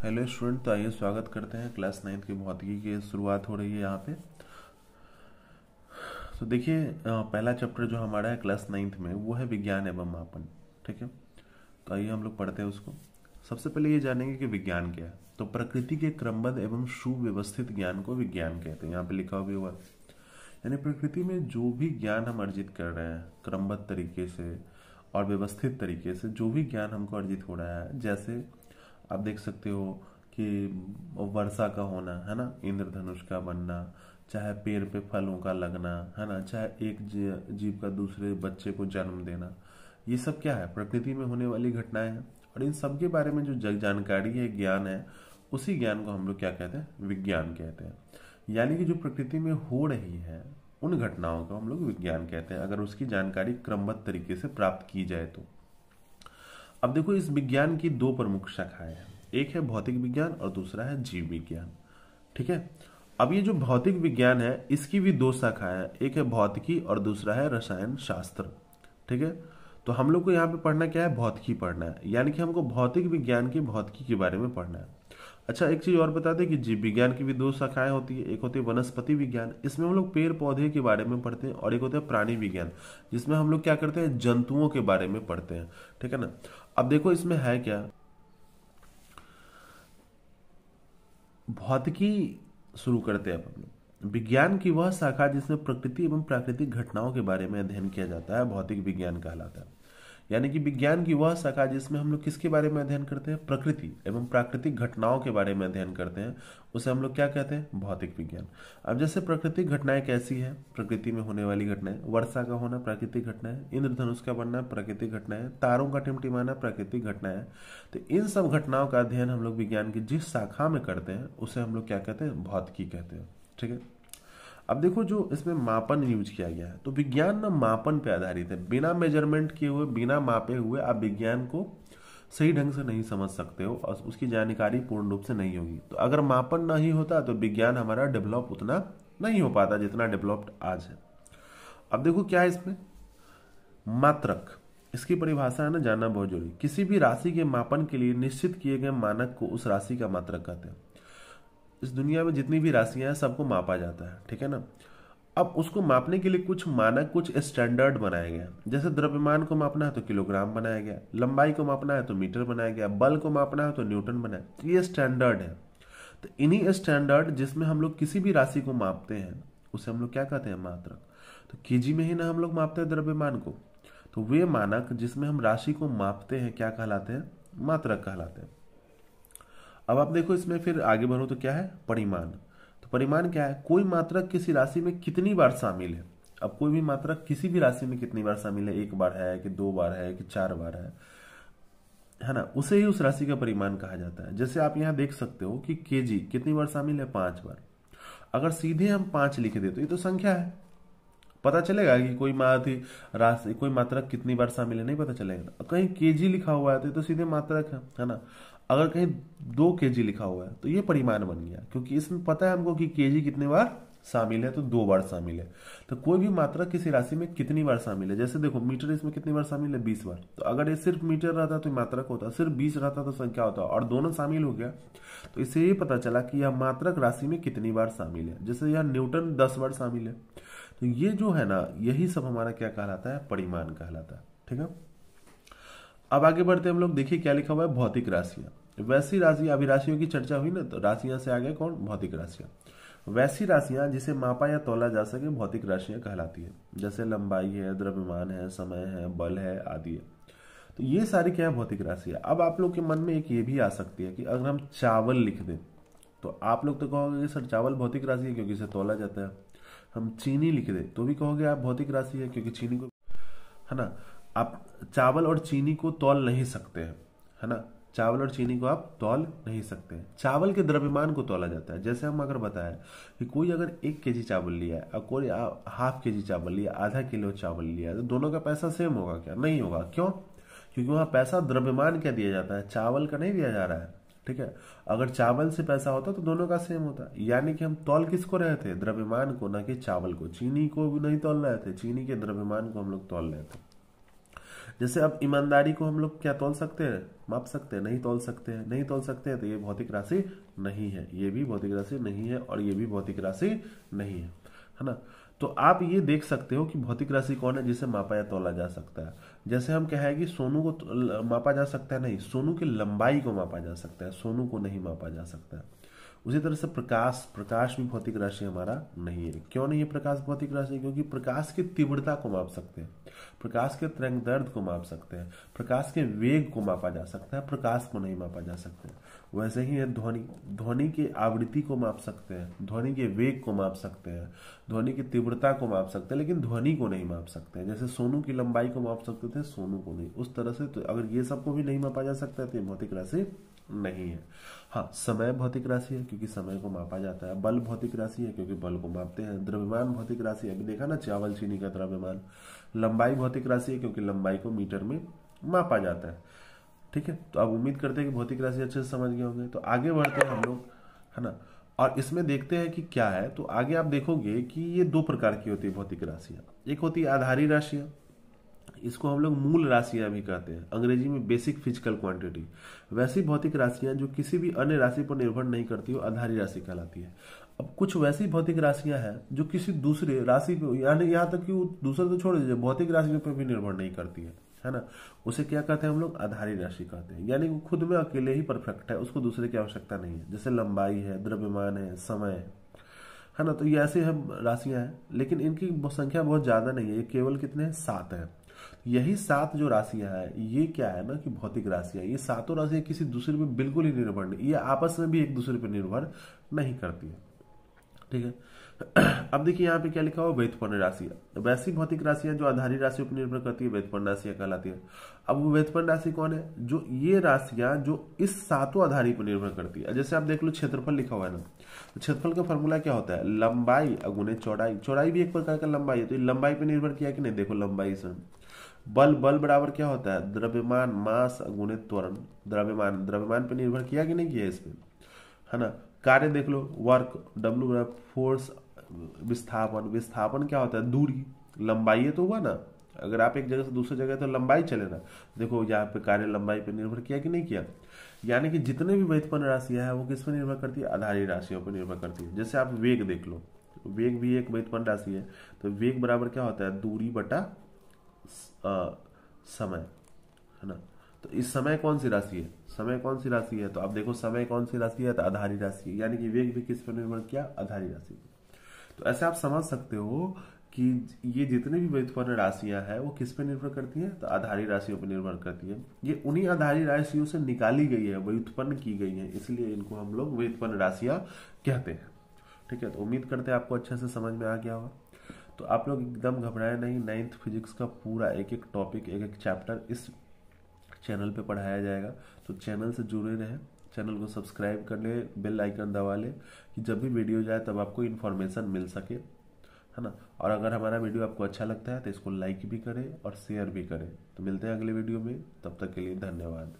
Hello student, तो आइए स्वागत करते हैं। क्लास 9 की भौतिकी की शुरुआत हो रही है यहाँ पे। तो देखिए, पहला चैप्टर जो हमारा है क्लास 9 में वो है विज्ञान एवं मापन। ठीक है, तो आइए हम लोग पढ़ते हैं उसको। सबसे पहले ये जानेंगे कि विज्ञान क्या है। तो प्रकृति के क्रमबद्ध एवं सुव्यवस्थित ज्ञान को विज्ञान कहते हैं। यहाँ पे लिखा भी हुआ, यानी प्रकृति में जो भी ज्ञान हम अर्जित कर रहे हैं क्रमबद्ध तरीके से और व्यवस्थित तरीके से, जो भी ज्ञान हमको अर्जित हो रहा है, जैसे आप देख सकते हो कि वर्षा का होना है ना, इंद्रधनुष का बनना, चाहे पेड़ पे फलों का लगना है ना, चाहे एक जीव का दूसरे बच्चे को जन्म देना, ये सब क्या है, प्रकृति में होने वाली घटनाएं हैं। और इन सब के बारे में जो जग जानकारी है, ज्ञान है, उसी ज्ञान को हम लोग क्या कहते हैं, विज्ञान कहते हैं। यानी कि जो प्रकृति में हो रही है उन घटनाओं को हम लोग विज्ञान कहते हैं, अगर उसकी जानकारी क्रमबद्ध तरीके से प्राप्त की जाए तो। अब देखो, इस विज्ञान की दो प्रमुख शाखाएं हैं, एक है भौतिक विज्ञान और दूसरा है जीव विज्ञान। ठीक है, अब ये जो भौतिक विज्ञान है इसकी भी दो शाखाएं हैं, एक है भौतिकी और दूसरा है रसायन शास्त्र। ठीक है, तो हम लोग को यहाँ पे पढ़ना क्या है, भौतिकी पढ़ना है, यानी कि हमको भौतिक विज्ञान की भौतिकी के बारे में पढ़ना है। अच्छा, एक चीज और बता दें कि जीव विज्ञान की भी दो शाखाएं होती है, एक होती है वनस्पति विज्ञान, इसमें हम लोग पेड़ पौधे के बारे में पढ़ते हैं, और एक होता है प्राणी विज्ञान, जिसमें हम लोग क्या करते हैं, जंतुओं के बारे में पढ़ते हैं। ठीक है ना। अब देखो इसमें है क्या, भौतिकी शुरू करते हैं अब हम लोग। विज्ञान की वह शाखा जिसमें प्रकृति एवं प्राकृतिक घटनाओं के बारे में अध्ययन किया जाता है, भौतिक विज्ञान कहलाता है। यानी कि विज्ञान की वह शाखा जिसमें हम लोग किसके बारे में अध्ययन करते हैं, प्रकृति एवं प्राकृतिक घटनाओं के बारे में अध्ययन करते हैं, उसे हम लोग क्या कहते हैं, भौतिक विज्ञान। अब जैसे प्राकृतिक घटनाएं कैसी है, प्रकृति में होने वाली घटनाएं, वर्षा का होना प्राकृतिक घटना है, इंद्रधनुष का बनना प्राकृतिक घटना है, तारों का टिमटिमाना प्राकृतिक घटना है। तो इन सब घटनाओं का अध्ययन हम लोग विज्ञान की जिस शाखा में करते हैं उसे हम लोग क्या कहते हैं, भौतिकी कहते हैं। ठीक है, अब देखो जो इसमें मापन यूज किया गया है, तो विज्ञान ना मापन पे आधारित है। बिना मेजरमेंट किए हुए, बिना मापे हुए आप विज्ञान को सही ढंग से नहीं समझ सकते हो और उसकी जानकारी पूर्ण रूप से नहीं होगी। तो अगर मापन नहीं होता तो विज्ञान हमारा डेवलप उतना नहीं हो पाता जितना डेवलप्ड आज है। अब देखो क्या है इसमें, मात्रक, इसकी परिभाषा है ना जानना बहुत जरूरी। किसी भी राशि के मापन के लिए निश्चित किए गए मानक को उस राशि का मात्रक कहते हैं। इस दुनिया में जितनी भी राशियां हैं सबको मापा जाता है, ठीक है ना। अब उसको मापने के लिए कुछ मानक, कुछ स्टैंडर्ड बनाए गए। जैसे द्रव्यमान को मापना है तो किलोग्राम बनाया गया, लंबाई को मापना है तो मीटर बनाया गया, बल को मापना है तो न्यूटन बनाया। तो ये स्टैंडर्ड है। तो इन्हीं स्टैंडर्ड जिसमें हम लोग किसी भी राशि को मापते हैं उसे हम लोग क्या कहते हैं, मात्रक। तो केजी में ही ना हम लोग मापते हैं द्रव्यमान को, तो वे मानक जिसमें हम राशि को मापते हैं क्या कहलाते हैं, मात्रक कहलाते हैं। अब आप देखो इसमें फिर आगे बढ़ो तो क्या है, परिमाण। तो परिमाण क्या है, कोई मात्रक किसी राशि में कितनी बार शामिल है। अब कोई भी मात्रक किसी भी राशि में कितनी बार शामिल है, एक बार है कि दो बार है कि चार बार है ना, उसे ही उस राशि का परिमाण कहा जाता है। जैसे आप यहाँ देख सकते हो कि केजी कितनी बार शामिल है, 5 बार। अगर सीधे हम 5 लिख दे तो ये तो संख्या है, पता चलेगा कि कोई राशि, कोई मात्रक कितनी बार शामिल है, नहीं पता चलेगा। कहीं केजी लिखा हुआ है तो ये तो सीधे मात्रक है ना। अगर कहीं 2 केजी लिखा हुआ है तो ये परिमाण बन गया, क्योंकि इसमें पता है हमको कि केजी कितने बार शामिल है, तो 2 बार शामिल है। तो कोई भी मात्रक किसी राशि में कितनी बार शामिल है, जैसे देखो मीटर इसमें कितनी बार शामिल है, 20 बार। तो अगर ये सिर्फ मीटर रहता तो मात्रक होता, सिर्फ 20 रहता तो संख्या होता, और दोनों शामिल हो गया तो इससे ये पता चला कि यह मात्रक राशि में कितनी बार शामिल है। जैसे यह न्यूटन 10 बार शामिल है। तो ये जो है ना, यही सब हमारा क्या कहलाता है, परिमाण कहलाता है। ठीक है, अब आगे बढ़ते हम लोग। देखिए क्या लिखा हुआ है, भौतिक राशियां। वैसी राशि, अभी राशियों की चर्चा हुई ना, तो राशियां से आगे कौन, भौतिक राशियां। वैसी राशियां जिसे मापा या तौला जा सके भौतिक राशियां कहलाती है। जैसे लंबाई है, द्रव्यमान है, समय है, बल है, आदि है। तो ये सारी क्या है, भौतिक राशियां। अब आप लोग के मन में एक ये भी आ सकती है कि अगर हम चावल लिख दें तो आप लोग तो कहोगे सर चावल भौतिक राशि है क्योंकि इसे तौला जाता है। हम चीनी लिख दे तो भी कहोगे आप भौतिक राशि है क्योंकि चीनी को, है ना, आप चावल और चीनी को तौल नहीं सकते हैं, है ना। चावल और चीनी को आप तौल नहीं सकते हैं। चावल के द्रव्यमान को तौला जाता है। जैसे हम अगर बताएं कि कोई अगर 1 केजी चावल लिया है और कोई ½ केजी चावल लिया, आधा किलो चावल लिया है, तो दोनों का पैसा सेम होगा क्या, नहीं होगा। क्यों, क्योंकि वहां पैसा द्रव्यमान क्या दिया जाता है, चावल का नहीं दिया जा रहा है। ठीक है, अगर चावल से पैसा होता तो दोनों का सेम होता। यानी कि हम तौल किसको रहे थे, द्रव्यमान को, ना कि चावल को। चीनी को भी नहीं तौल रहे थे, चीनी के द्रव्यमान को हम लोग तौल रहे थे। जैसे अब ईमानदारी को हम लोग क्या तौल सकते हैं, माप सकते हैं? नहीं तौल सकते हैं। नहीं तौल सकते हैं तो ये भौतिक राशि नहीं है, ये भी भौतिक राशि नहीं है, और ये भी भौतिक राशि नहीं है ना। तो आप ये देख सकते हो कि भौतिक राशि कौन है जिसे मापा या तौला जा सकता है। जैसे हम कहें कि सोनू को मापा जा सकता है, नहीं, सोनू की लंबाई को मापा जा सकता है, सोनू को नहीं मापा जा सकता है। उसी तरह से प्रकाश, प्रकाश भी भौतिक राशि हमारा नहीं है। क्यों नहीं है प्रकाश भौतिक राशि? क्योंकि प्रकाश की तीव्रता को माप सकते हैं, प्रकाश के तरंग दैर्घ्य को माप सकते हैं, प्रकाश के वेग को मापा जा सकता है, प्रकाश को नहीं मापा जा सकता। वैसे ही है ध्वनि, ध्वनि की आवृत्ति को माप सकते हैं, ध्वनि के वेग को माप सकते हैं, ध्वनि की तीव्रता को माप सकते हैं, लेकिन ध्वनि को नहीं माप सकते हैं। जैसे सोनू की लंबाई को माप सकते थे, सोनू को नहीं। उस तरह से तो अगर ये सबको भी नहीं मापा जा सकता है तो ये भौतिक राशि नहीं है। हाँ, समय भौतिक राशि है क्योंकि समय को मापा जाता है। बल भौतिक राशि है क्योंकि बल को मापते हैं। द्रव्यमान भौतिक राशि है, अभी देखा ना चावल चीनी का द्रव्यमान। लंबाई भौतिक राशि है क्योंकि लंबाई को मीटर में मापा जाता है। ठीक है, तो आप उम्मीद करते हैं कि भौतिक राशि अच्छे से समझ गए होंगे। तो आगे बढ़ते हैं हम लोग, है ना, और इसमें देखते हैं कि क्या है। तो आगे आप देखोगे कि ये दो प्रकार की होती है भौतिक राशियां। एक होती है आधारी राशियां, इसको हम लोग मूल राशियां भी कहते हैं, अंग्रेजी में बेसिक फिजिकल क्वांटिटी। वैसी भौतिक राशियां जो किसी भी अन्य राशि पर निर्भर नहीं करती, वो आधारी राशि कहलाती है। अब कुछ वैसी भौतिक राशियां हैं जो किसी दूसरे राशि पे, यानी यहाँ तक कि वो दूसरे तो छोड़ दीजिए, भौतिक राशि पर भी निर्भर नहीं करती है ना। उसे क्या कहते हैं हम लोग? आधारी राशि कहते हैं। यानी वो खुद में अकेले ही परफेक्ट है, उसको दूसरे की आवश्यकता नहीं है। जैसे लंबाई है, द्रव्यमान है, समय है ना। तो ये ऐसे हम राशियां हैं, लेकिन इनकी संख्या बहुत ज्यादा नहीं है। ये केवल कितने हैं? 7 है। यही 7 जो राशियां हैं, ये क्या है ना कि भौतिक राशियां, ये सातों राशियां किसी दूसरे पे बिल्कुल ही निर्भर नहीं, ये आपस में भी एक दूसरे पे निर्भर नहीं करती है। ठीक है, अब देखिए यहाँ पे क्या लिखा हुआ? व्युत्पन्न राशियां। वैसी भौतिक राशियां जो आधारी राशियों पर निर्भर करती है, व्युत्पन्न राशियां कहलाती है। अब वो व्युत्पन्न राशि कौन है? जो ये राशियां जो इस सातों आधारी पर निर्भर करती है। जैसे आप देख लो क्षेत्रफल लिखा हुआ है ना, तो क्षेत्रफल का फॉर्मूला क्या होता है? लंबाई अगुणे चौड़ाई। चौड़ाई भी एक प्रकार का लंबाई है, तो ये लंबाई पर निर्भर किया कि नहीं? देखो लंबाई से। बल, बल बराबर क्या होता है? द्रव्यमान मास गुणे त्वरण। द्रव्यमान, द्रव्यमान पे निर्भर किया कि नहीं किया इस पे, है ना। कार्य देख लो, वर्क, डब्ल्यू बराबर फोर्स। विस्थापन, विस्थापन क्या होता है? दूरी। लंबाई तो हुआ ना, अगर आप एक जगह से दूसरी जगह तो लंबाई चले ना। देखो यहाँ पे कार्य लंबाई पे निर्भर किया कि नहीं किया। यानी कि जितने भी व्युत्पन्न राशियां है वो किस पर निर्भर करती है? आधारी राशियों पर निर्भर करती है। जैसे आप वेग देख लो, वेग भी एक व्युत्पन्न राशि है। तो वेग बराबर क्या होता है? दूरी बटा समय, है ना। तो इस समय कौन सी राशि है? समय कौन सी राशि है? तो आप देखो समय कौन सी राशि है? तो आधारी राशि है। यानी कि वेग भी किस पर निर्भर किया? आधारी राशि। तो ऐसे आप समझ सकते हो कि ये जितने भी व्युत्पन्न राशियां हैं वो किस पे निर्भर करती हैं? तो आधारी राशियों पर निर्भर करती है। ये उन्हीं आधारी राशियों से निकाली गई है, व्युत्पन्न की गई है, इसलिए इनको हम लोग व्युत्पन्न राशियां कहते हैं। ठीक है, तो उम्मीद करते हैं आपको अच्छे से समझ में आ गया होगा। तो आप लोग एकदम घबराए नहीं, 9th फिजिक्स का पूरा एक एक टॉपिक, एक एक चैप्टर इस चैनल पे पढ़ाया जाएगा। तो चैनल से जुड़े रहें, चैनल को सब्सक्राइब कर ले, बेल आइकन दबा ले कि जब भी वीडियो जाए तब आपको इन्फॉर्मेशन मिल सके, है ना। और अगर हमारा वीडियो आपको अच्छा लगता है तो इसको लाइक भी करें और शेयर भी करें। तो मिलते हैं अगले वीडियो में, तब तक के लिए धन्यवाद।